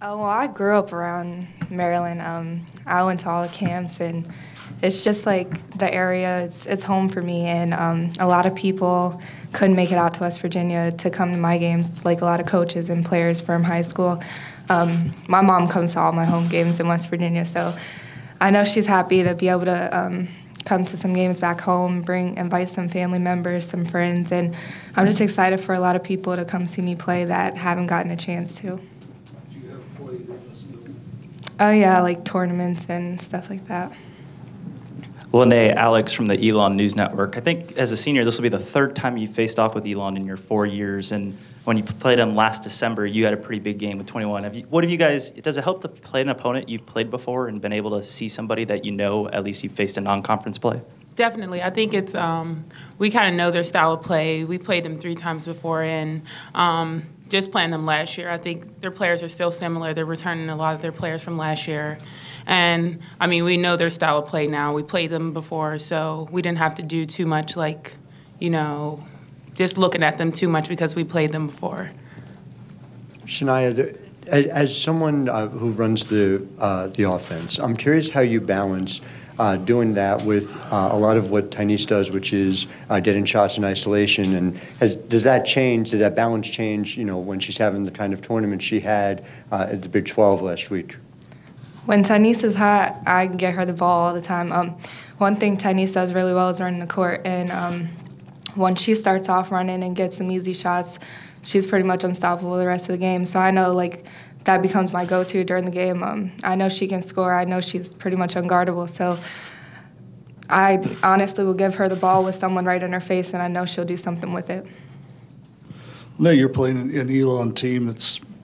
Well, I grew up around Maryland. I went to all the camps, and it's just like the area. It's home for me, and a lot of people couldn't make it out to West Virginia to come to my games. Like a lot of coaches and players from high school. My mom comes to all my home games in West Virginia, so I know she's happy to be able to come to some games back home, invite some family members, some friends, and I'm just excited for a lot of people to come see me play that haven't gotten a chance to. Oh yeah, like tournaments and stuff like that. Lene, Alex from the Elon News Network. I think as a senior, this will be the third time you faced off with Elon in your 4 years, and when you played him last December, you had a pretty big game with 21. Does it help to play an opponent you've played before and been able to see somebody that you know, at least you've faced a non-conference play? Definitely. I think it's, we kind of know their style of play. We played them 3 times before, and just playing them last year, I think their players are still similar. They're returning a lot of their players from last year. And, I mean, we know their style of play now. We played them before, so we didn't have to do too much, like, you know, just looking at them too much because we played them before. Shania, as someone who runs the offense, I'm curious how you balance doing that with a lot of what Tynice does, which is getting shots in isolation. And does that balance change, you know, when she's having the kind of tournament she had at the Big 12 last week? When Tynice is hot, I get her the ball all the time. One thing Tynice does really well is running the court, and when she starts off running and gets some easy shots, she's pretty much unstoppable the rest of the game. So I know, like, that becomes my go-to during the game. I know she can score. I know she's pretty much unguardable. So I honestly will give her the ball with someone right in her face, and I know she'll do something with it. No, you're playing an Elon team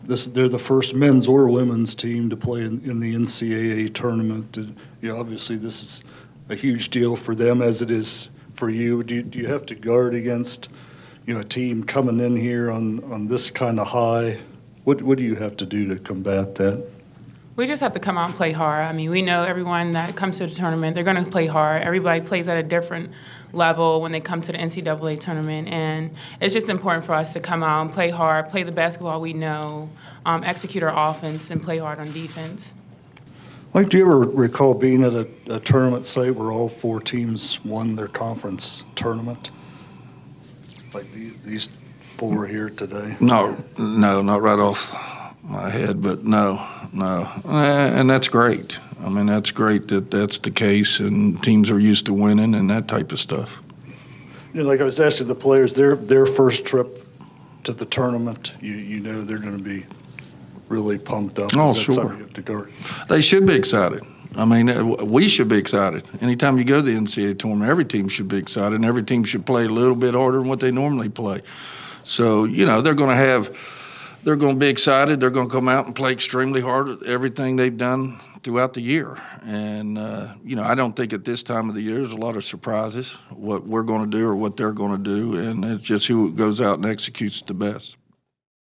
they're the first men's or women's team to play in the NCAA tournament. And, you know, obviously this is a huge deal for them as it is for you. Do you have to guard against, you know, a team coming in here on this kind of high? What do you have to do to combat that? We just have to come out and play hard. I mean, we know everyone that comes to the tournament, they're going to play hard. Everybody plays at a different level when they come to the NCAA tournament, and it's just important for us to come out and play hard, play the basketball we know, execute our offense, and play hard on defense. Mike, do you ever recall being at a tournament site where all 4 teams won their conference tournament? Like these 4 here today? No, not right off my head, but no. And that's great. I mean, that's great that that's the case, and teams are used to winning and that type of stuff. You know, like I was asking the players, their first trip to the tournament, you know they're going to be really pumped up. Oh, Is that sure. something you have to guard? They should be excited. I mean, we should be excited. Anytime you go to the NCAA tournament, every team should be excited, and every team should play a little bit harder than what they normally play. So, you know, they're going to be excited. They're going to come out and play extremely hard at everything they've done throughout the year. And, you know, I don't think at this time of the year there's a lot of surprises, what we're going to do or what they're going to do, and it's just who goes out and executes the best.